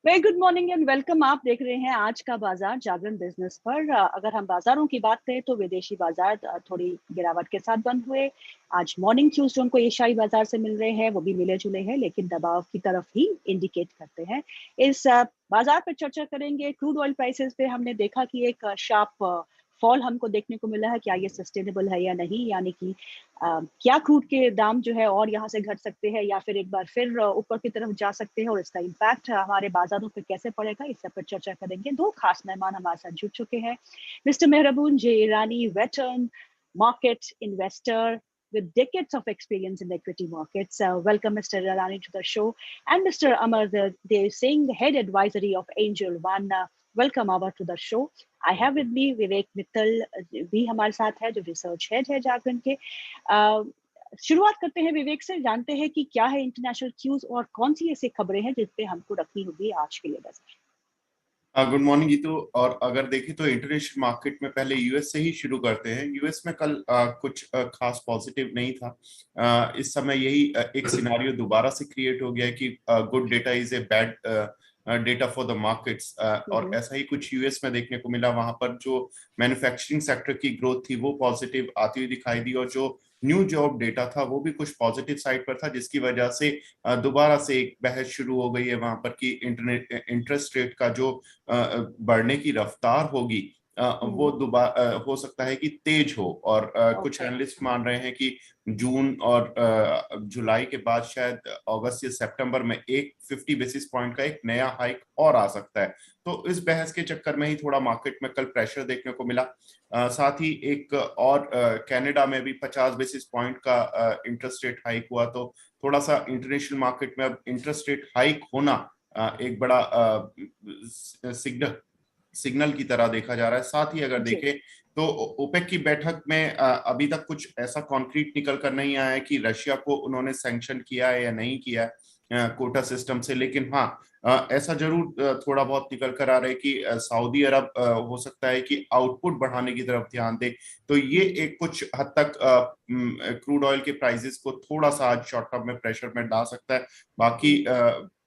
Very good morning and welcome. आप देख रहे हैं आज का बाजार जागरण बिजनेस पर। अगर हम बाजारों की बात करें तो विदेशी बाजार थोड़ी गिरावट के साथ बंद हुए। आज मॉर्निंग क्यूज जो उनको एशियाई बाजार से मिल रहे हैं वो भी मिले जुले हैं, लेकिन दबाव की तरफ ही इंडिकेट करते हैं। इस बाजार पर चर्चा करेंगे। क्रूड ऑयल प्राइसेस पे हमने देखा कि एक शार्प फॉल हमको देखने को मिला है। क्या ये सस्टेनेबल है या नहीं, यानी कि क्या क्रूड के दाम जो है और यहाँ से घट सकते हैं या फिर एक बार फिर ऊपर की तरफ जा सकते हैं, और इसका इम्पैक्ट हमारे बाजारों पे कैसे पड़ेगा, इस सब पर चर्चा करेंगे। दो खास मेहमान हमारे साथ जुड़ चुके हैं। Mister Mehraboon J Irani, veteran market investor with decades of experience in the equity markets. Welcome, Mr. Irani, to the show. And Mr. Amar Dev Singh, head advisory of Angel One. Welcome over to the show. I have with me Vivek Mittal भी हमारे साथ है, जो research head है जागरण के। शुरुआत करते हैं विवेक से। जानते हैं कि क्या है इंटरनेशनल क्यूज और कौन सी ऐसी खबरें हैं जिस पे हमको रखनी होगी आज के लिए बाजार। Good morning Geetu. और अगर देखें तो इंटरनेशनल मार्केट में पहले यूएस से ही शुरू करते हैं। यूएस में कल कुछ खास पॉजिटिव नहीं था। इस समय यही एक सिनारियो दोबारा से क्रिएट हो गया है कि good data is a bad data for the markets, और ऐसा ही कुछ यूएस में देखने को मिला। वहां पर जो मैन्युफैक्चरिंग सेक्टर की ग्रोथ थी वो पॉजिटिव आती हुई दिखाई दी, और जो न्यू जॉब डेटा था वो भी कुछ पॉजिटिव साइड पर था, जिसकी वजह से दोबारा से एक बहस शुरू हो गई है वहां पर कि इंटरेस्ट रेट का जो बढ़ने की रफ्तार होगी वो दोबारा हो सकता है कि तेज हो। और कुछ एनालिस्ट मान रहे हैं कि जून और जुलाई के बाद शायद अगस्त या सितंबर में एक 50 बेसिस पॉइंट का एक नया हाइक और आ सकता है। तो इस बहस के चक्कर में ही थोड़ा मार्केट में कल प्रेशर देखने को मिला। साथ ही एक और कनाडा में भी 50 बेसिस पॉइंट का इंटरेस्ट रेट हाइक हुआ। तो थोड़ा सा इंटरनेशनल मार्केट में अब इंटरेस्ट रेट हाइक होना एक बड़ा सिग्नल की तरह देखा जा रहा है। साथ ही अगर देखें तो ओपेक की बैठक में अभी तक कुछ ऐसा कॉन्क्रीट निकल कर नहीं आया है कि रशिया को उन्होंने सैंक्शन किया है या नहीं किया है कोटा सिस्टम से। लेकिन हाँ, ऐसा जरूर थोड़ा बहुत निकल कर आ रहा है कि सऊदी अरब हो सकता है कि आउटपुट बढ़ाने की तरफ ध्यान दे। तो ये एक कुछ हद तक क्रूड ऑयल के प्राइसेस को थोड़ा सा आज शॉर्ट टर्म में प्रेशर में डाल सकता है। बाकी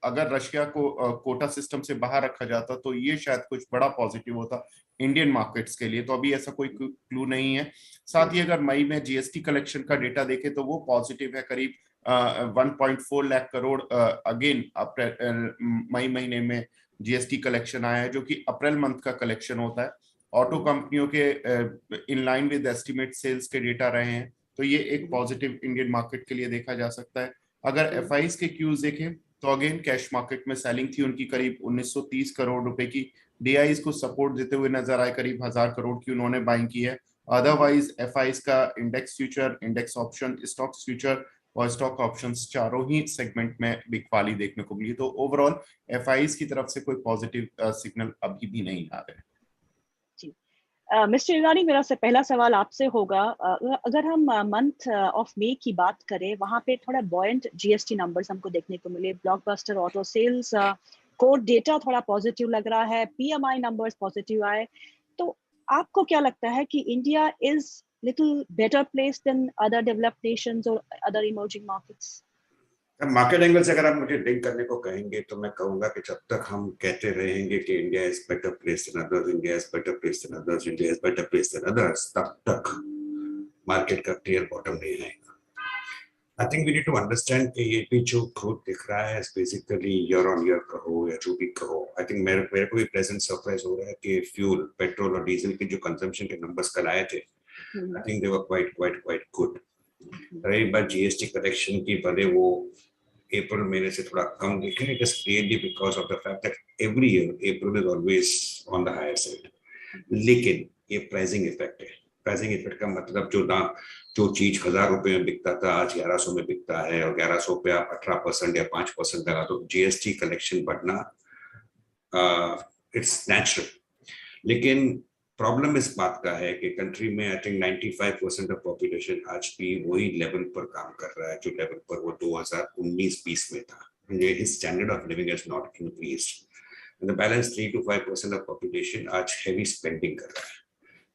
अगर रशिया को कोटा सिस्टम से बाहर रखा जाता तो ये शायद कुछ बड़ा पॉजिटिव होता इंडियन मार्केट्स के लिए। तो अभी ऐसा कोई क्लू नहीं है। साथ ही अगर मई में जीएसटी कलेक्शन का डेटा देखें तो वो पॉजिटिव है, करीब 1.4 लाख करोड़ अगेन अप्रैल मई महीने में जीएसटी कलेक्शन आया है, जो कि अप्रैल मंथ का कलेक्शन होता है। ऑटो कंपनियों के in line with estimate sales के डेटा रहे हैं, तो ये एक पॉजिटिव इंडियन मार्केट के लिए देखा जा सकता है। अगर एफआईज के क्यूज देखें तो अगेन कैश मार्केट में सेलिंग थी उनकी करीब 1930 करोड़ रुपए की। डीआईज को सपोर्ट देते हुए नजर आए, करीब 1000 करोड़ की उन्होंने बाइंग की है। अदरवाइज एफआईज का index future, index option, stocks future और स्टॉक ऑप्शंस चारों ही सेगमेंट में बिकवाली देखने को मिली। तो ओवरऑल एफआईज की तरफ से कोई पॉजिटिव सिग्नल अभी भी नहीं आ रहे। मिस्टर ईरानी, मेरा से पहला सवाल आपसे होगा। अगर हम मंथ ऑफ मई की बात करें, वहां पे थोड़ा बॉयंट जीएसटी नंबर्स हमको देखने को मिले। Blockbuster auto sales core data थोड़ा पॉजिटिव लग रहा है, पीएमआई नंबर्स पॉजिटिव आए। तो आपको क्या लगता है कि India is little better place than other developed nations और other emerging markets? Market angle से अगर आप मुझे लिंक करने को कहेंगे तो मैं कहूंगा कि जब तक हम कहते रहेंगे कि India is better place than others, India is better place than others, India is better place than others, तब तक मार्केट का क्लियर बॉटम नहीं आएगा। I think we need to understand कि ये भी जो ग्रोथ दिख रहा है बेसिकली ईयर ऑन ईयर कहो या जो भी कहो, आई थिंक मेरे को भी प्लेजेंट सरप्राइज हो रहा है कि फ्यूल, पेट्रोल और डीजल के जो कंजम्पशन के नंबर्स कल आए थे, I think they were quite good. रही बात जीएसटी कलेक्शन की, भले वो अप्रैल महीने से थोड़ा कम दिखे, it is clearly because of the fact that every year April is always on the higher side. लेकिन ये प्राइसिंग इफेक्ट है। प्राइसिंग इफेक्ट का मतलब जो चीज 1000 रुपए में बिकता था आज 1100 में बिकता है, और 1100 पे आप 18% या 5% लगा तो जीएसटी कलेक्शन बढ़ना इट्स नेचुरल। लेकिन प्रॉब्लम इस बात का है कि कंट्री में आई थिंक 95% ऑफ पॉपुलेशन आज भी वही लेवल पर काम कर रहा है जो लेवल पर वो 2019-20 में था। His standard of living has not increased. The balance 3 to 5% of population आज हेवी स्पेंडिंग कर रहा है।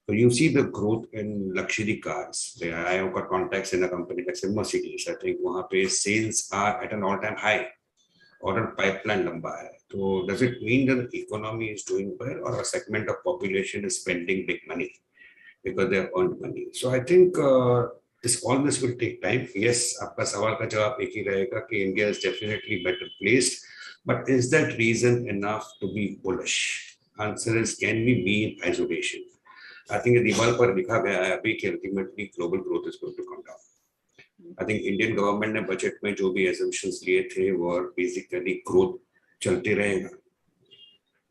So you see the growth in luxury cars. I have got contacts in a company like Mercedes. I think वहाँ पे sales are at an all-time high. Order pipeline लंबा है, तो does it mean that economy is doing well और a segment of population is spending big money because they have earned money? So I think all this will take time. Yes, आपका सवाल का जवाब एक ही रहेगा कि India is definitely better placed, but is that reason enough to be bullish? Answer is, can we be in isolation? I think दीवार पर लिखा गया है अभी कि ultimately global growth is going to come down. I think Indian government ने budget में जो भी assumptions लिए थे वो basically growth चलते रहेगा,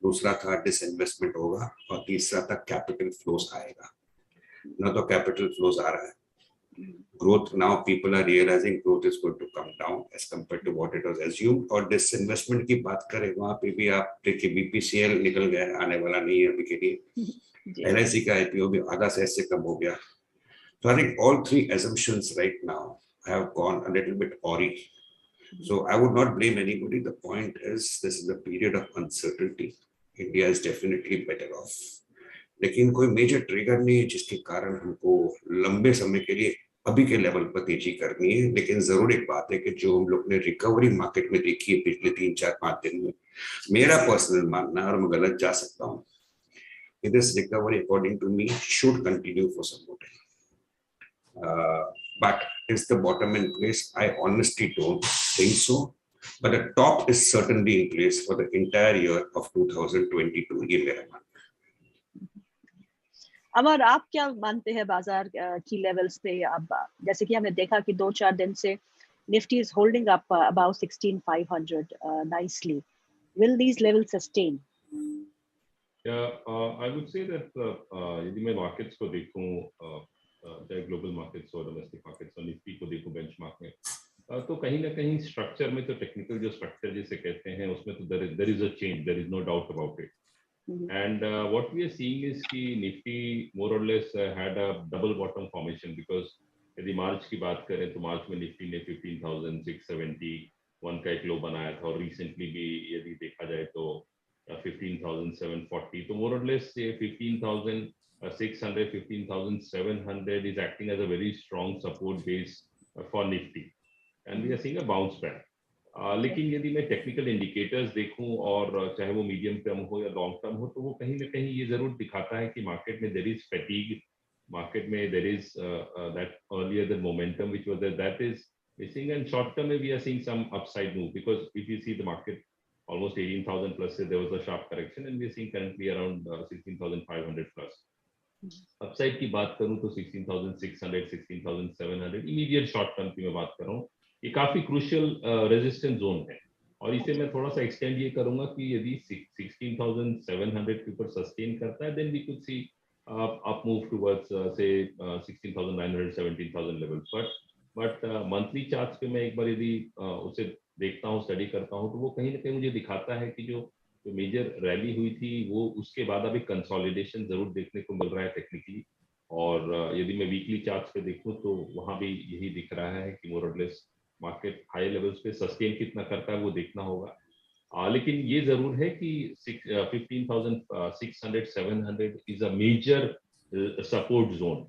दूसरा था डिसइन्वेस्टमेंट होगा और तीसरा था कैपिटल फ्लोस आएगा. ना तो कैपिटल फ्लोज आ रहा है. Growth now people are realizing growth is going to come down as compared to what it was assumed. और disinvestment की बात करें वहाँ पे भी आप देखिए BPCL निकल गया, आने वाला नहीं है अभी के लिए. LIC का IPO भी आधा से कम हो गया. So I think all three assumptions right now have gone a little bit awry. So I would not blame anybody. The point is this is a period of uncertainty. India is definitely better off. लेकिन कोई major trigger नहीं है जिसके कारण हमको लंबे समय के लिए अभी के लेवल पर तेजी करनी है. लेकिन जरूर एक बात है कि जो हम लोग ने रिकवरी मार्केट में देखी है पिछले 3-4-5 दिन में, मेरा पर्सनल मानना है और मैं गलत जा सकता हूँ, this recovery according to me should continue for some more time. But is the bottom in place? I honestly don't think so, but the top is certainly in place for the entire year of 2022. ये मेरा मानना. अमर, आप क्या मानते हैं बाजार की levels पे? अब जैसे कि हमने देखा कि 2-4 दिन से Nifty is holding up about 16500 nicely. Will these levels sustain? I would say that यदि मैं मार्केट्स को देखूं, चाहे ग्लोबल मार्केट्स और डोमेस्टिक मार्केट्स और निफ्टी को देखूं बेंचमार्क में, तो कहीं ना कहीं स्ट्रक्चर में, तो टेक्निकल जो स्ट्रक्चर जिसे कहते हैं उसमें तो there is a change, there is no doubt about it. And what we are seeing is कि Nifty more or less had a double bottom formation, because यदि मार्च की बात करें तो मार्च में निफ्टी ने 15,671 का एक लो बनाया था, और रिसेंटली भी यदि देखा जाए तो 15,740. तो more or less 15,600, 15,700 is acting as a very strong support base for Nifty, and we are seeing a bounce back. लेकिन यदि मैं टेक्निकल इंडिकेटर्स देखूं, और चाहे वो मीडियम टर्म हो या लॉन्ग टर्म हो, तो वो कहीं ना कहीं ये जरूर दिखाता है कि मार्केट में देयर इज फैटीग, मार्केट में there is that earlier the momentum which was that is missing. And short term में we are seeing some upside move, because if you see the market almost 18,000 plus, there was a sharp correction, and we are seeing currently around 16,500 plus. Upside की बात करूं तो 16,600, 16,700 immediate short term की मैं बात कर रहा हूं. ये काफी क्रूशियल रेजिस्टेंस जोन है, और इसे मैं थोड़ा सा एक्सटेंड ये करूंगा कि यदि 16,700 के ऊपर सस्टेन करता है, then we could see up move towards से 16,900, 17,000 लेवल्स. बट मंथली चार्ट्स पे मैं एक बार यदि उसे देखता हूँ, स्टडी करता हूँ, तो वो कहीं ना कहीं मुझे दिखाता है कि जो मेजर रैली हुई थी वो उसके बाद अभी कंसोलिडेशन जरूर देखने को मिल रहा है टेक्निकली. और यदि मैं वीकली चार्ट्स पे देखूं तो वहां भी यही दिख रहा है कि मोर और लेस मार्केट हाई लेवल्स पे सस्टेन कितना करता है वो देखना होगा. लेकिन ये जरूर है कि 15,600, 700 is a major support zone.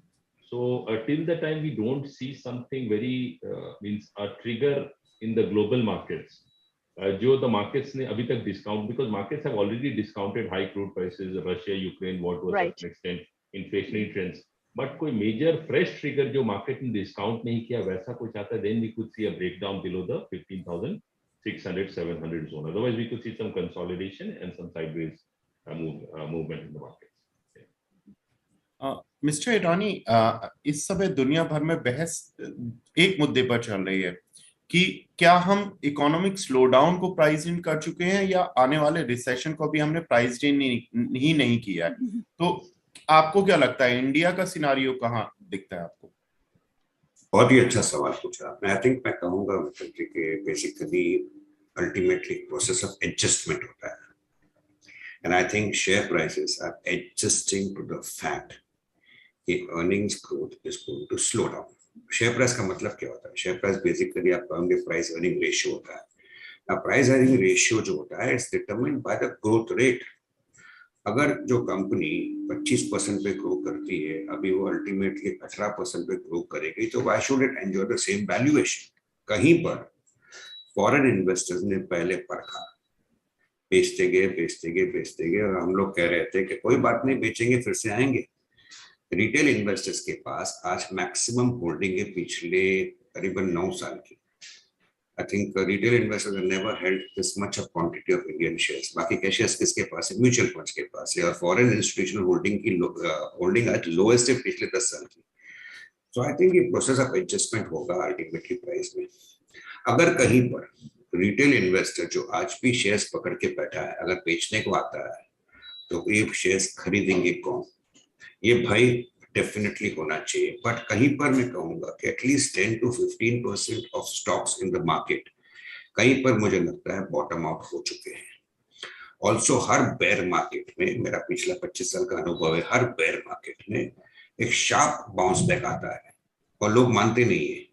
So till the time we don't see something very means a trigger in the global markets, जो the markets ने अभी तक discount, because markets have already discounted high crude prices, Russia Ukraine war to a certain extent, inflationary trends, but कोई major fresh trigger जो market ने discount नहीं किया वैसा कुछ आता है, then we could see a breakdown below the 15,600, 700 zone. Otherwise we could see some consolidation and some sideways movement in the markets. Mister Irani, इस समय दुनिया भर में बहस एक मुद्दे पर चल रही है कि क्या हम इकोनॉमिक स्लोडाउन को प्राइस इन कर चुके हैं या आने वाले रिसेशन को भी हमने प्राइस इन ही नहीं किया है. तो आपको क्या लगता है, इंडिया का सिनारियो कहाँ दिखता है आपको? बहुत ही अच्छा सवाल पूछा आपने. आई थिंक मैं कहूँगा कि basically ultimately process of adjustment होता है, and I think share prices are adjusting to the fact कि earnings growth is going to slow down. Share price का मतलब क्या होता है? शेयर प्राइस बेसिकली आप कहोगे प्राइस अर्निंग रेशियो होता है. अब प्राइस अर्निंग रेशियो जो होता है it's determined by the growth rate. अगर जो कंपनी 25% पे ग्रो करती है, अभी वो अल्टीमेटली 18% पे ग्रो करेगी, तो why should it enjoy the same valuation? कहीं पर फॉरेन इन्वेस्टर्स ने पहले परखा, बेचते गए और हम लोग कह रहे थे कि कोई बात नहीं, बेचेंगे फिर से आएंगे। रिटेल इन्वेस्टर्स के पास आज मैक्सिमम होल्डिंग है पिछले करीबन 9 साल की। I think retail investors have never held this much of quantity of Indian shares. बाकी क्या शेयर्स किसके पास है? म्यूचुअल फंड्स के पास है, और फॉरेन इंस्टीट्यूशनल होल्डिंग आज लोएस्ट है पिछले 10 साल की। सो आई थिंक ये प्रोसेस ऑफ एडजस्टमेंट होगा अल्टीमेटली प्राइस में। अगर कहीं पर रिटेल इन्वेस्टर जो आज भी शेयर्स पकड़ के बैठा है, अगर बेचने को आता है तो ये शेयर्स खरीदेंगे कौन? ये भाई डेफिनेटली होना चाहिए, बट कहीं पर मैं कहूंगा कि at least 10 to 15% of stocks in the market कहीं पर मुझे लगता है बॉटम आउट हो चुके हैं। ऑल्सो हर बेयर मार्केट में, मेरा पिछला 25 साल का अनुभव है, हर बेयर मार्केट में एक शार्प बाउंस बैक आता है और लोग मानते नहीं है।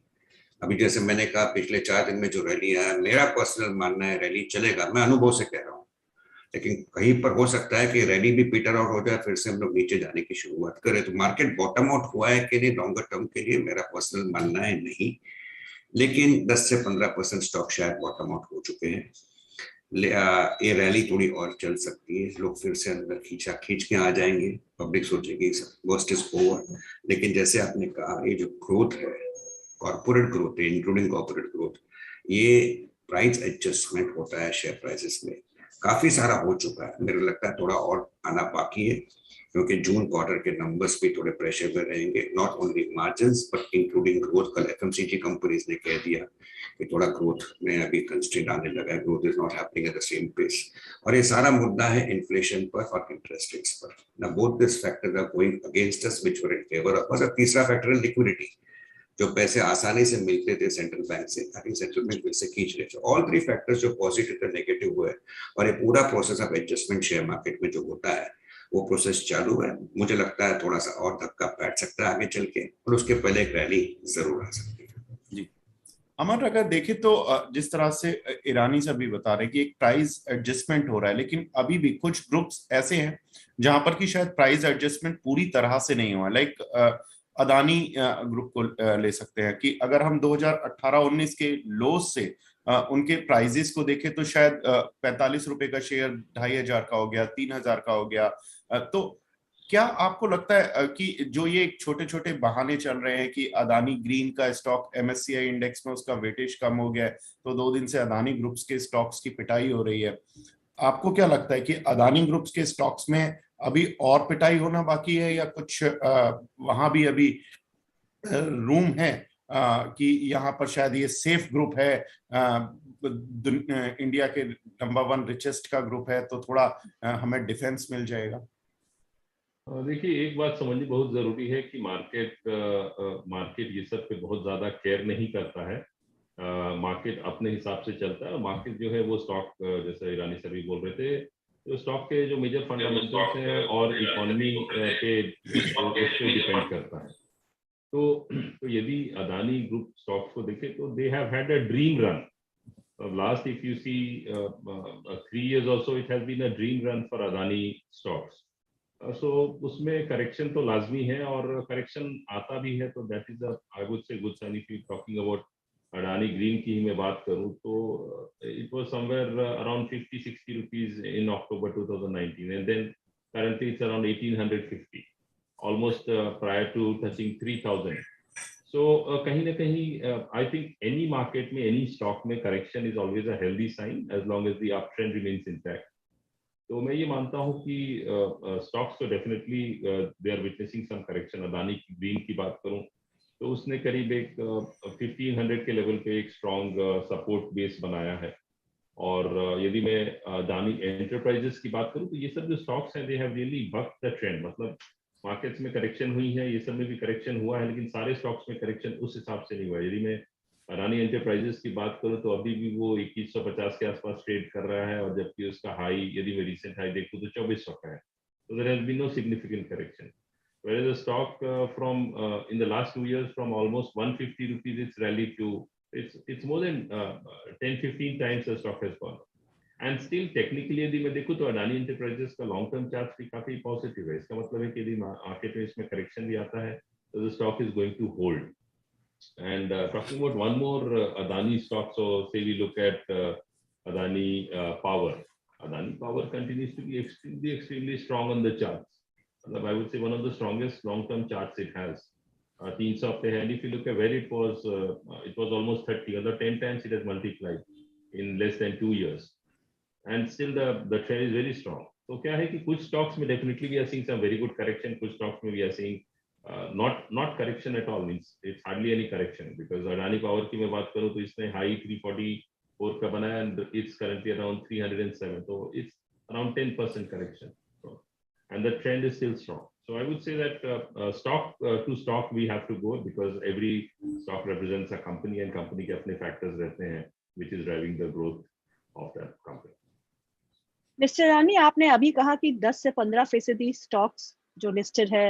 अभी जैसे मैंने कहा पिछले 4 दिन में जो रैली आया, मेरा पर्सनल मानना है रैली चलेगा, मैं अनुभव से कह रहा हूँ, लेकिन कहीं पर हो सकता है कि रैली भी पीटर आउट हो जाए, फिर से हम लोग नीचे जाने की शुरुआत करें। तो मार्केट बॉटम आउट हुआ है कि नहीं लॉन्गर टर्म के लिए, मेरा पर्सनल मानना है नहीं, लेकिन 10 से 15% स्टॉक शायद बॉटम आउट हो चुके हैं। ये रैली थोड़ी और चल सकती है, लोग फिर से अंदर खींच के आ जाएंगे, पब्लिक सोचेगी वर्स्ट इज ओवर। लेकिन जैसे आपने कहा, ये जो ग्रोथ है, कॉर्पोरेट ग्रोथ है, इंक्लूडिंग कॉर्पोरेट ग्रोथ, ये प्राइस एडजस्टमेंट होता है शेयर प्राइसेस में, काफी सारा हो चुका है। मेरे लगता है थोड़ा और आना बाकी है, क्योंकि जून क्वार्टर के नंबर्स भी थोड़े प्रेशर में रहेंगे, not only margins but including growth. कल एफएमसीजी कंपनीज ने कह दिया कि थोड़ा ग्रोथ में अभी कंस्ट्रेंट आने लगा है, growth is not happening at the same pace. और ये सारा मुद्दा है इन्फ्लेशन पर और इंटरेस्ट रेट्स पर। ना both this factors are going against us, which were in favour of us. और तीसरा फैक्टर है लिक्विडिटी, जो पैसे आसानी से मिलते थे सेंट्रल बैंक से, आई थिंक सेंट्रल बैंक फिर से खींच रहे थे। ऑल 3 फैक्टर्स जो पॉजिटिव थे नेगेटिव हुए, और ये पूरा process of adjustment share market में जो होता है वो प्रोसेस चालू है। मुझे लगता है थोड़ा सा और धक्का बैठ सकता है आगे चल के, और उसके पहले एक रैली जरूर आ सकती है। जी अमर, अगर देखें तो जिस तरह से ईरानी से भी बता रहे हैं कि एक प्राइस एडजस्टमेंट हो रहा है, लेकिन अभी भी कुछ ग्रुप्स ऐसे हैं जहां पर कि शायद प्राइस एडजस्टमेंट पूरी तरह से नहीं हुआ। लाइक अदानी ग्रुप को ले सकते हैं कि अगर हम 2018-19 के लोज से उनके प्राइजेस को देखें तो शायद 45 रुपए का शेयर 2500 का हो गया, 3000 का हो गया। तो क्या आपको लगता है कि जो ये छोटे छोटे बहाने चल रहे हैं कि अदानी ग्रीन का स्टॉक एमएससीआई इंडेक्स में उसका वेटेज कम हो गया है, तो 2 दिन से अदानी ग्रुप्स के स्टॉक्स की पिटाई हो रही है, आपको क्या लगता है कि अदानी ग्रुप्स के स्टॉक्स में अभी और पिटाई होना बाकी है, या कुछ वहां भी अभी रूम है कि यहाँ पर शायद ये सेफ ग्रुप है, इंडिया के नंबर 1 रिचेस्ट का ग्रुप है, तो थोड़ा हमें डिफेंस मिल जाएगा? देखिए, एक बात समझनी बहुत जरूरी है कि मार्केट ये सब पे बहुत ज्यादा केयर नहीं करता है। मार्केट अपने हिसाब से चलता है, और मार्केट जो है वो स्टॉक, जैसे ईरानी सर भी बोल रहे थे, तो स्टॉक के जो मेजर फंडामेंटल्स हैं और इकोनॉमी पे उस पर डिपेंड करता है। तो यदि अदानी ग्रुप स्टॉक्स को देखें तो they have had a dream run. Last if you see 3 years or so, it has been a dream run for Adani stocks. सो उसमें करेक्शन तो लाजमी है, और करेक्शन आता भी है, तो that is I would say good sign. If you talking about Adani green की ही मैं बात करूं तो it was somewhere around 50-60 rupees in October 2019, and then currently it's around 1850, almost prior to touching 3000. So kahin na kahin I think any market mein, any stock mein correction is always a healthy sign as long as the uptrend remains intact. तो मैं ये मानता हूँ कि stocks तो definitely they are witnessing some correction. Adani की green की बात करूँ तो उसने करीब एक 1500 के लेवल पे एक स्ट्रॉन्ग सपोर्ट बेस बनाया है। और यदि मैं अदानी एंटरप्राइजेस की बात करूँ तो ये सब जो स्टॉक्स हैं they have really bucked the trend. मतलब मार्केट्स में करेक्शन हुई है, ये सब में भी करेक्शन हुआ है, लेकिन सारे स्टॉक्स में करेक्शन उस हिसाब से नहीं हुआ। यदि मैं अडानी एंटरप्राइजेस की बात करूं तो अभी भी वो 2150 के आसपास ट्रेड कर रहा है, और जबकि उसका हाई, यदि मैं रिसेंट हाई देखूं तो 2400 का है। तो there has been no significant correction, whereas the stock from in the last 2 years from almost 150 rupees it's rallied to it's more than 10-15 times the stock has gone. And still technically यदि मैं देखूं तो Adani enterprises का long term chart भी काफी positive है। इसका मतलब है कि यदि मार्केट में इसमें करेक्शन भी आता है तो the stock is going to hold. And talking about one more Adani stock, so say we look at Adani Power. Adani Power continues to be extremely strong on the charts. I would say one of the strongest long-term charts it has. 300 पे है, and if you look at where it was almost 30, another 10 times it has multiplied in less than 2 years, and still the trend is very strong. So क्या है कि कुछ stocks में definitely we are seeing some very good correction, कुछ stocks में we are seeing not correction at all, means it's hardly any correction, because Adani Power की मैं बात करूँ तो इसने high 344 का बनाया and it's currently around 307, so it's around 10% correction, so, and the trend is still strong. So I would say that stock to stock we have to go, because every stock represents a company and company के अपने factors रहते हैं which is driving the growth of that company. Mister Rani, आपने अभी कहा कि 10 से 15% stocks जो लिस्टेड है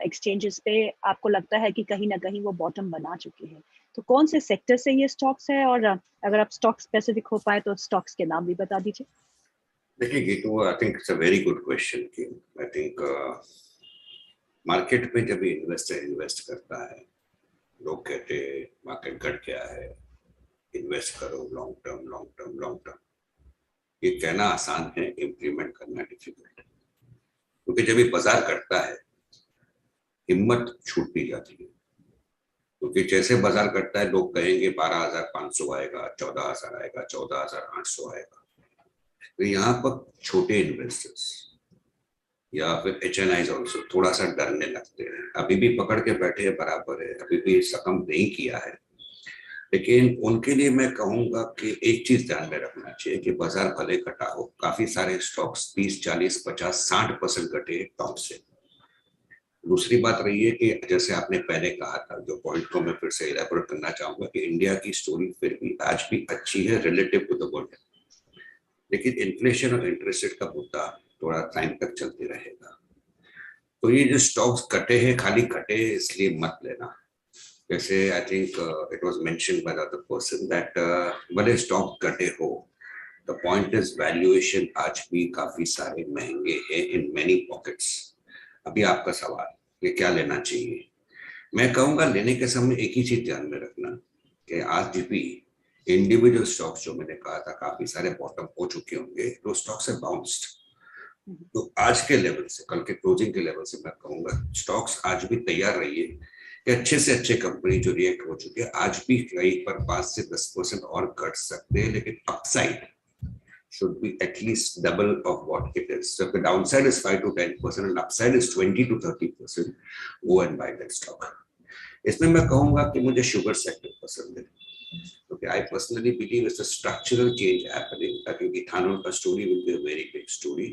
एक्सचेंजेस पे, आपको लगता है कि कहीं ना कहीं वो बॉटम बना चुके हैं, तो कौन से सेक्टर से ये स्टॉक्स है, और अगर आप स्टॉक स्पेसिफिक हो पाए तो स्टॉक्स के नाम भी बता दीजिए। देखिए Geetu, I think it's a very good question. I think market में जब इन्वेस्टर इन्वेस्ट करता है, लोग कहते हैं मार्केट घट गया है, इन्वेस्ट करो long term long term long term. ये कहना आसान है, इम्प्लीमेंट करना डिफिकल्ट, क्योंकि जब ये बाजार करता है हिम्मत छूटती जाती है, क्योंकि जैसे बाजार करता है लोग कहेंगे 12,500 आएगा, 14,000 आएगा, 14,800 आएगा। तो यहाँ पर छोटे इन्वेस्टर्स या फिर HNIs ऑल्सो थोड़ा सा डरने लगते हैं। अभी भी पकड़ के बैठे हैं, बराबर है, अभी भी सकम नहीं किया है, लेकिन उनके लिए मैं कहूंगा कि एक चीज ध्यान में रखना चाहिए कि बाजार भले घटा हो, काफी सारे स्टॉक्स 30, 40, 50, 60% घटे टॉप से। दूसरी बात रही है कि जैसे आपने पहले कहा था, जो पॉइंट को मैं फिर से इलैबोरेट करना चाहूंगा कि इंडिया की स्टोरी फिर भी आज भी अच्छी है रिलेटिव टू द वर्ल्ड, लेकिन इन्फ्लेशन और इंटरेस्ट रेट का मुद्दा थोड़ा टाइम तक चलते रहेगा। तो ये जो स्टॉक्स कटे हैं, खाली कटे इसलिए मत लेना। जैसे I think it was mentioned by the other person that भले स्टॉक कटे हो, द पॉइंट इज वैल्यूएशन आज भी काफी सारे महंगे हैं इन मेनी पॉकेट्स। अभी आपका सवाल कि क्या लेना चाहिए, मैं कहूंगा लेने के समय एक ही चीज ध्यान में रखना कि आज भी इंडिविजुअल स्टॉक्स जो मैंने कहा था काफी सारे बॉटम हो चुके होंगे, तो स्टॉक्स है बाउंस्ड। तो आज के लेवल से, कल के क्लोजिंग के लेवल से मैं कहूंगा स्टॉक्स आज भी तैयार रहिए कि अच्छे से अच्छे कंपनी जो रिएक्ट हो चुके हैं आज भी कहीं पर 5 से 10% और घट सकते हैं, लेकिन upside should be at least double of what it is. So if the downside is 5 to 10% and upside is 20 to 30%, go and buy that stock. इसमें मैं कहूंगा कि मुझे शुगर सेक्टर पसंद है, क्योंकि I personally believe it's a structural change happening. I think ethanol का story will be a very big story.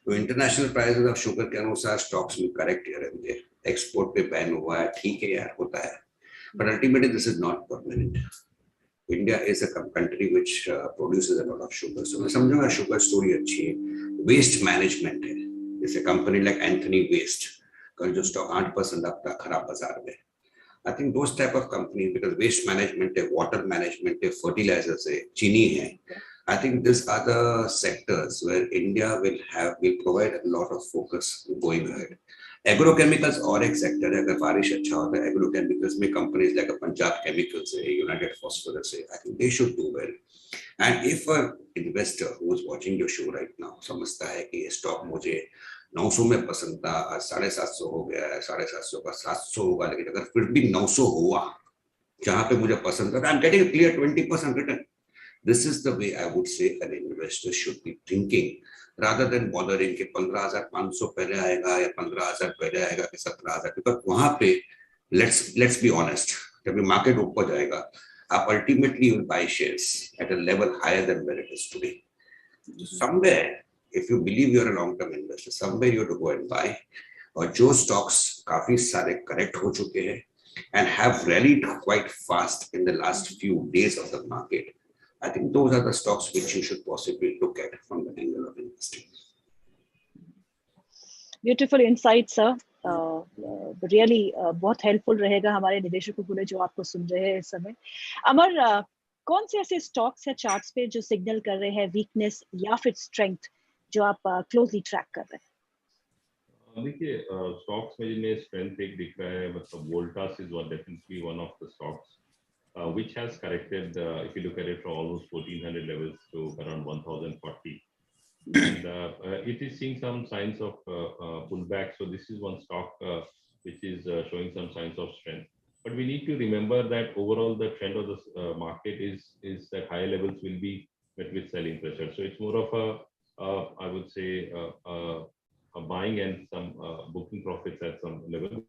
तो इंटरनेशनल प्राइसेस ऑफ शुगर के अनुसार स्टॉक्स में correct here and there, export पे बैन हुआ है, ठीक है यार, होता है, but ultimately this is not permanent. India is a country which produces a lot of sugar, so मैं समझूंगा शुगर स्टोरी अच्छी है। वेस्ट मैनेजमेंट है, जैसे कंपनी लाइक एंथनी वेस्ट, कल जो स्टॉक 8% अपना खराब बाजार में। I think those type of companies, because waste management है, water management है, fertilizers है, चीनी है, I think these are the sectors where India will provide a lot of focus going ahead. Agrochemicals और एक सेक्टर है, अगर बारिश अच्छा होता है एग्रोकेमिकल्स में कंपनीज लाइक पंजाब केमिकल्स है, यूनाइटेड फॉस्फोरस है, I think they should do well. And if a investor who is watching your show right now समझता है कि ये स्टॉक मुझे 900 में पसंद था, आज 750 हो गया है, 750 का 700 होगा, लेकिन अगर फिर भी 900 हुआ जहां पे मुझे पसंद था, I am getting clear 20% return. This is the way I would से an investor should be thinking, rather than bothering कि 15,500 पहले आएगा या 15,000 पहले आएगा कि 17,000, because वहां पे let's be honest, जब मार्केट ऊपर जाएगा आप ultimately will buy shares at a level higher than where it is today. Somewhere, if you believe you're a long-term investor, somewhere you have to go and buy, और जो stocks काफी सारे correct हो चुके हैं and have rallied quite fast in the last few days of the market, I think those are the stocks which you should possibly look at from the angle of investing. Beautiful insight, sir. Really बहुत helpful रहेगा हमारे निवेशकों को जो आपको सुन रहे हैं इस समय। अमर, कौन से ऐसे स्टॉक्स या चार्ट्स पे जो सिग्नल कर रहे हैं वीकनेस या फिर स्ट्रेंथ, जो आप क्लोजली ट्रैक कर रहे हैं? देखिए स्टॉक्स में जिनमें स्ट्रेंथ एक दिख रहा है, मतलब Voltas is one definitely one of the stocks which has corrected, if you look at it, from almost 1400 levels to around 1040, and it is seeing some signs of pullback. So this is one stock which is showing some signs of strength. But we need to remember that overall the trend of the market is that higher levels will be met with selling pressure. So it's more of I would say a buying and some booking profits at some level.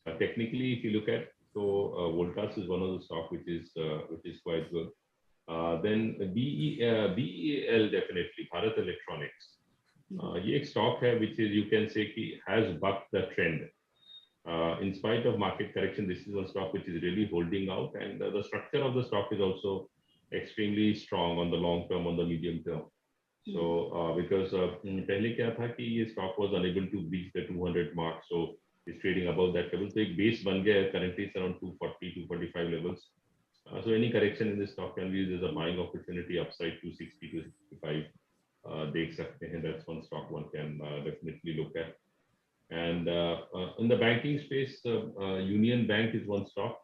Technically, if you look at, so Voltas is one of the stock which is quite good. Then BEL definitely, Bharat Electronics. ये एक stock है which is, you can say, कि has bucked the trend. In spite of market correction, this is one stock which is really holding out, and the structure of the stock is also extremely strong on the long term, on the medium term. So because पहले क्या था कि ये stock was unable to reach the 200 mark, so is trading above that level. So एक base बन गया है, currently it's around 240, 245 levels. So any correction in this stock can be used as a buying opportunity, upside 260, 265. देख सकते हैं, that's one stock one can definitely look at. And in the banking space, Union Bank is one stock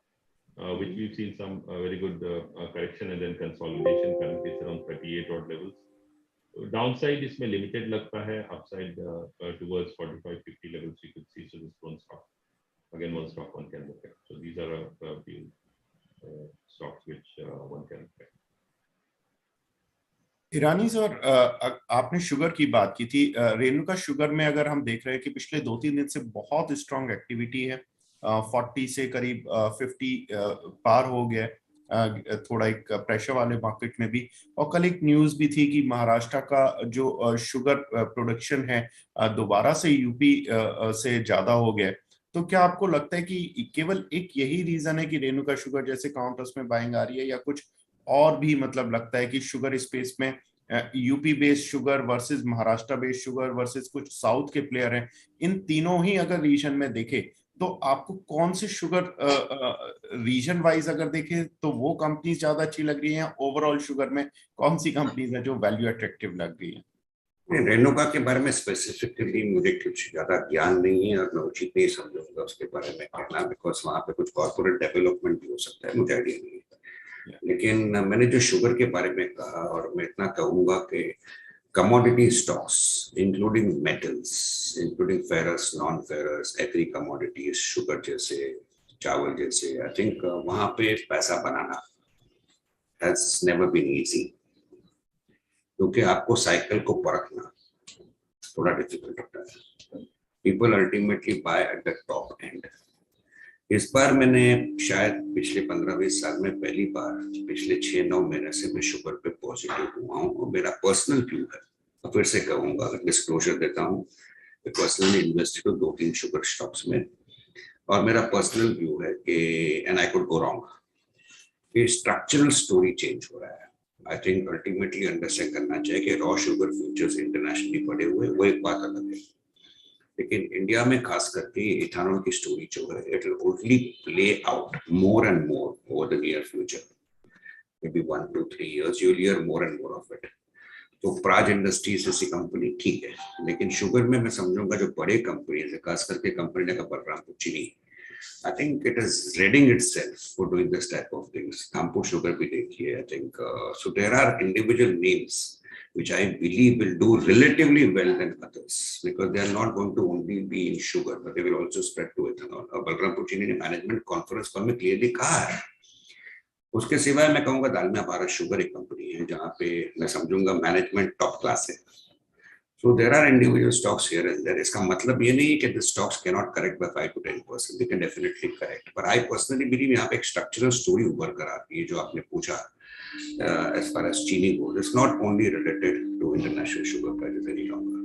which we've seen some very good correction and then consolidation. Currently it's around 38 odd levels. Downside इसमें limited लगता है, upside towards 45-50 levels you could see. So this one stock, again one stock one can look at. So these are a few stocks which one can look at. Irani sir, आपने sugar की बात की थी। Renuka sugar में अगर हम देख रहे हैं कि पिछले 2-3 दिन से बहुत स्ट्रॉन्ग एक्टिविटी है, 40 से करीब 50 पार हो गया है, थोड़ा एक प्रेशर वाले मार्केट में भी। और कल एक न्यूज भी थी कि महाराष्ट्र का जो शुगर प्रोडक्शन है दोबारा से यूपी से ज्यादा हो गया। तो क्या आपको लगता है कि केवल एक यही रीजन है कि रेणुका शुगर जैसे काउंटर्स में बाइंग आ रही है, या कुछ और भी मतलब लगता है कि शुगर स्पेस में UP based sugar versus Maharashtra based sugar versus कुछ साउथ के प्लेयर हैं, इन तीनों ही अगर रीजन में देखें तो आपको कौन से शुगर रीजन वाइज अगर देखें तो वो कंपनीज ज्यादा अच्छी लग रही हैं? ओवरऑल शुगर में कौन सी कंपनीज है जो वैल्यू अट्रैक्टिव लग रही है? रेणुका के बारे में स्पेसिफिकली मुझे कुछ ज्यादा ज्ञान नहीं है और मैं उचित नहीं समझूंगा उसके बारे में कहना, बिकॉज वहाँ पे कुछ कॉर्पोरेट डेवलपमेंट भी हो सकता है, मुझे आइडिया नहीं है। लेकिन मैंने जो शुगर के बारे में कहा, और मैं इतना कहूंगा कि commodity stocks, including metals, including ferrous, non-ferrous, agri commodities, sugar जैसे, चावल जैसे, I think वहाँ पे पैसा बनाना has never been easy, क्योंकि आपको साइकिल को परखना थोड़ा डिफिकल्ट होता है। People ultimately buy at the top end. इस बार मैंने शायद पिछले 15-20 साल में पहली बार पिछले 6-9 महीने से मैं शुगर पे पॉजिटिव हुआ हूँ, और मेरा पर्सनल व्यू है, और फिर से कहूंगा, डिस्क्लोजर देता हूँ, पर्सनली इन्वेस्टेड हूँ 2-3 शुगर स्टॉक्स में, और मेरा पर्सनल व्यू है कि and I could go wrong, कि स्ट्रक्चरल स्टोरी चेंज हो रहा है। आई थिंक अल्टीमेटली अंडरस्टैंड करना चाहिए कि रॉ शुगर फ्यूचर्स इंटरनेशनली बढ़े हुए, वो एक बात अलग है, लेकिन इंडिया में खास करके इथेनॉल की स्टोरी जो है, it will only play out more and more over the near future, may be 1 to 3 years you will hear more and more of it. तो प्राज इंडस्ट्रीज जैसी कंपनी ठीक है, लेकिन शुगर में मैं समझूंगा जो बड़े कंपनीज है, खास करके कंपनी का बलरामपुर चीनी, I think it is readying itself for doing this type of things. Thampur Sugar भी देखिए, I think so there are individual names which I believe will do relatively well than others, because they are not going to only be in sugar, but they will also spread to ethanol. और बलरामपुर चीनी ने management conference call में clearly कहा है। उसके सिवाय मैं कहूंगा दालमिया भारत शुगर एक कंपनी है जहाँ पे मैं समझूंगा मैनेजमेंट टॉप क्लास है। So there are individual stocks here and there. इसका मतलब ये नहीं है कि the stocks cannot correct by 5 to 10%. They can definitely correct. But I personally believe यहाँ पे एक structural story उभर कर आती है, जो आपने पूछा as far as चीनी goes. It's not only related to international sugar prices any longer.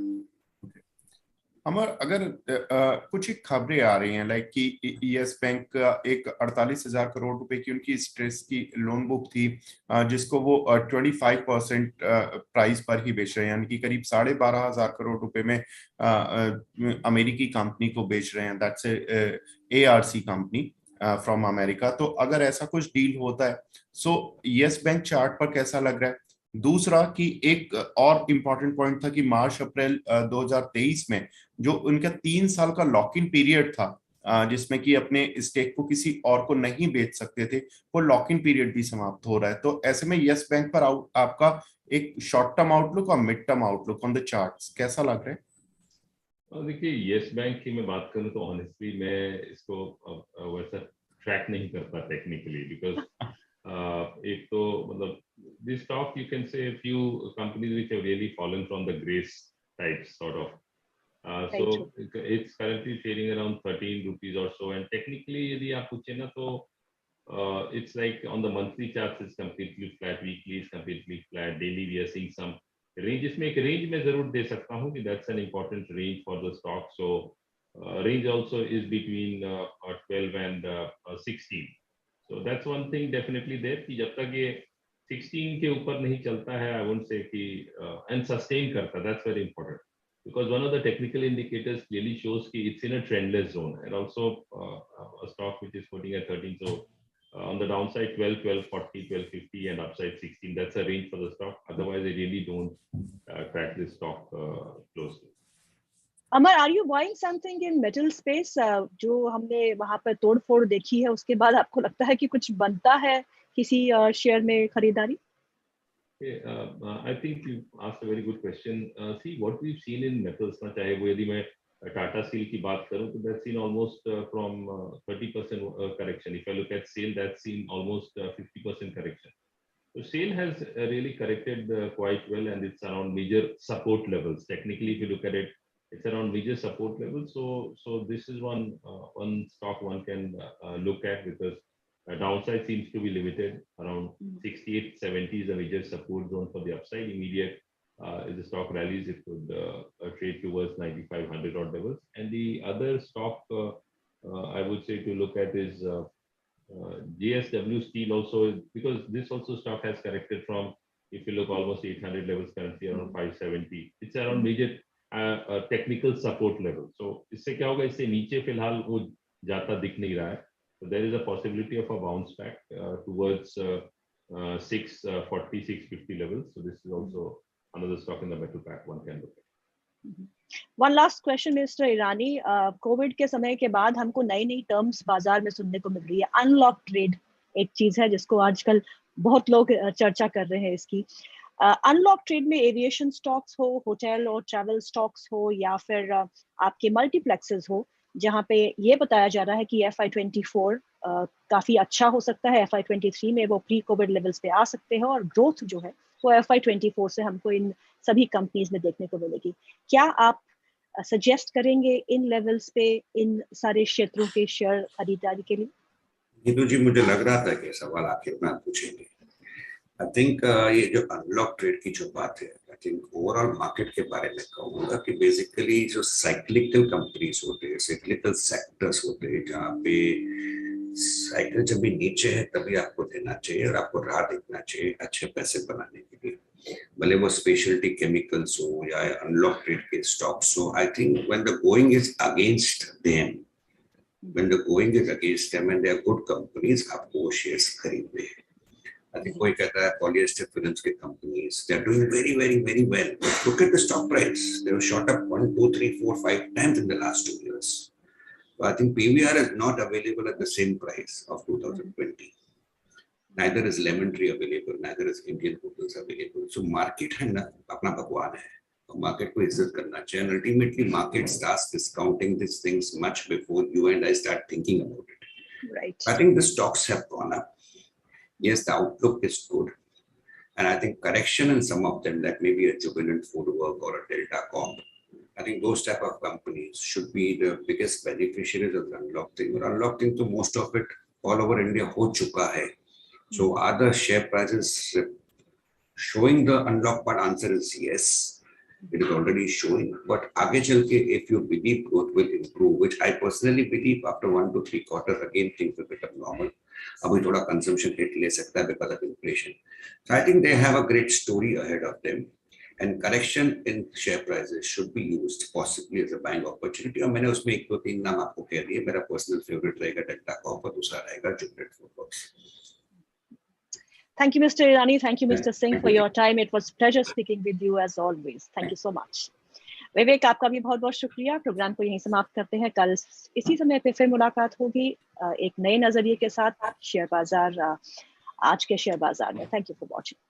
अमर, अगर कुछ एक खबरें आ रही हैं लाइक कि यस बैंक का एक 48,000 करोड़ रुपए की उनकी स्ट्रेस की लोन बुक थी, जिसको वो 25% प्राइस पर ही बेच रहे हैं, यानी कि करीब 12,500 करोड़ रुपए में अमेरिकी कंपनी को बेच रहे हैं। That's ARC company from America. तो अगर ऐसा कुछ डील होता है, सो यस बैंक चार्ट पर कैसा लग रहा है? दूसरा कि एक और इम्पोर्टेंट पॉइंट था कि मार्च अप्रैल 2023 में जो उनका 3 साल का लॉक इन पीरियड था, जिसमें कि अपने स्टेक को किसी और को नहीं बेच सकते थे, वो लॉक इन पीरियड भी समाप्त हो रहा है। तो ऐसे में यस बैंक पर आपका एक शॉर्ट टर्म आउटलुक और mid term outlook on the charts कैसा लग रहा है? देखिए, यस बैंक की मैं बात करूं तो ऑनेस्टली मैं इसको वैसा ट्रैक नहीं करता टेक्निकली, बिकॉज एक तो मतलब this stock you can say few companies which have really fallen from the grace type sort of, so it's currently trading around 13 rupees or so, and technically यदि आप पूछे ना तो it's like on the monthly charts it's completely flat, weekly is completely flat, daily we are seeing some range. इसमें एक range मैं जरूर दे सकता हूँ कि that's an important range for the stock, so range also is between 12 and 16, so that's one thing definitely there कि जब तक ये 16 के ऊपर नहीं चलता है, I won't say कि and sustain करता, that's very important, because one of the technical indicators clearly shows that it's in a trendless zone, and also a stock which is quoting at 13, so on the downside 12, 1240, 1250, and upside 16, that's a range for the stock. Otherwise I really don't track this stock closely. Amar, are you buying something in metal space? जो हमने वहां पर तोड़-फोड़ देखी है, उसके बाद आपको लगता है कि कुछ बनता है किसी शेयर में खरीदारी? I think you asked a very good question. See, what we've seen in metals, ना चाहे वो यदि मैं Tata Steel की बात करूं तो that's seen almost from 30% correction. If I look at SAIL, that's seen almost 50% correction. So SAIL has really corrected quite well, and it's around major support levels. Technically, if you look at it, it's around major support levels. So this is one stock one can look at, because downside seems to be limited. Around 68, 70 is a major support zone for the upside. Immediate, if the stock rallies, it could trade towards 9,500 odd levels. And the other stock I would say to look at is JSW Steel also, because this also stock has corrected from, if you look, almost 800 levels, currently around 570. It's around major technical support level. So इससे क्या होगा, इससे नीचे फिलहाल वो जाता दिख नहीं रहा है. So there is a possibility of a bounce back towards 640, 650 levels. So this is also another stock in the metal pack one can look at. One last question, Mr. Irani. Covid के समय के बाद हमको नई नई terms बाजार में सुनने को मिल रही है. अनलॉक ट्रेड एक चीज है जिसको आजकल बहुत लोग चर्चा कर रहे हैं इसकी. अनलॉक ट्रेड में एविएशन स्टॉक्स हो, होटल और ट्रैवल स्टॉक्स हो, या फिर आपके मल्टीप्लेक्सेस हो, जहां पे ये बताया जा रहा है कि FY24 काफी अच्छा हो सकता है, FY23 में वो प्री कोविड लेवल्स पे आ सकते हैं, और ग्रोथ जो है वो FY24 से हमको इन सभी कंपनीज में देखने को मिलेगी. क्या आप सजेस्ट करेंगे इन लेवल्स पे इन सारे क्षेत्रों के शेयर खरीदारी के लिए? गीतू जी, मुझे लग रहा था कि सवाल आखिर में आप पूछेंगे. आई थिंक ये जो अनलॉक ट्रेड की जो बात है, आई थिंक ओवरऑल मार्केट के बारे में कहूँगा कि बेसिकली जो साइक्लिकल कंपनीज होते हैं, साइक्लिकल सेक्टर्स होते हैं, जहाँ पे साइकिल जब भी नीचे है तभी आपको देना चाहिए और आपको राह देखना चाहिए अच्छे पैसे बनाने के लिए, भले वो स्पेशलिटी केमिकल्स हो या अनलॉक ट्रेड के स्टॉक्स हो. I think when the going is against them, when the going is against them and they are good companies, आपको शेयर्स खरीदने हैं. I think कोई कहता है polyester films के companies, they are doing very, very, very well. Look at the stock price. They have shot up 1, 2, 3, 4, 5 times in the last 2 years. So I think PVR is not available at the same price of 2020. Neither is lemon tree available, neither is Indian hotels available. So market है ना अपना भगवान है, तो market को इज्जत करना चाहिए. And ultimately market starts discounting these things much before you and I start thinking about it. Right. I think the stocks have gone up. Yes, the outlook is good, and I think correction in some of them, that may be a Jubilant Foodwork or a Delta Corp, I think those type of companies should be the biggest beneficiaries of the unlock thing. Or unlock thing, to most of it all over India ho chuka hai. So are the share prices showing the unlock part? Answer is yes. It is already showing. But aage chal ke, if you believe growth will improve, which I personally believe after 1 to 3 quarters, again things will become normal. अभी थोड़ा consumption hit ले सकता है because of inflation. So I think they have a great story ahead of them, and correction in share prices should be used possibly as a buying opportunity. और मैंने उसमें 1-2-3 नाम आपको कह दिए. मेरा personal favorite रहेगा Delta Corp और दूसरा रहेगा Jubilant Foodworks. Thank you, Mr. Irani. Thank you, Mr. Singh, for your time. It was pleasure speaking with you as always. Thank you so much. विवेक, आपका भी बहुत बहुत शुक्रिया। प्रोग्राम को यहीं समाप्त करते हैं। कल इसी समय पे फिर मुलाकात होगी एक नए नजरिए के साथ शेयर बाजार, आज के शेयर बाजार में। Thank you for watching.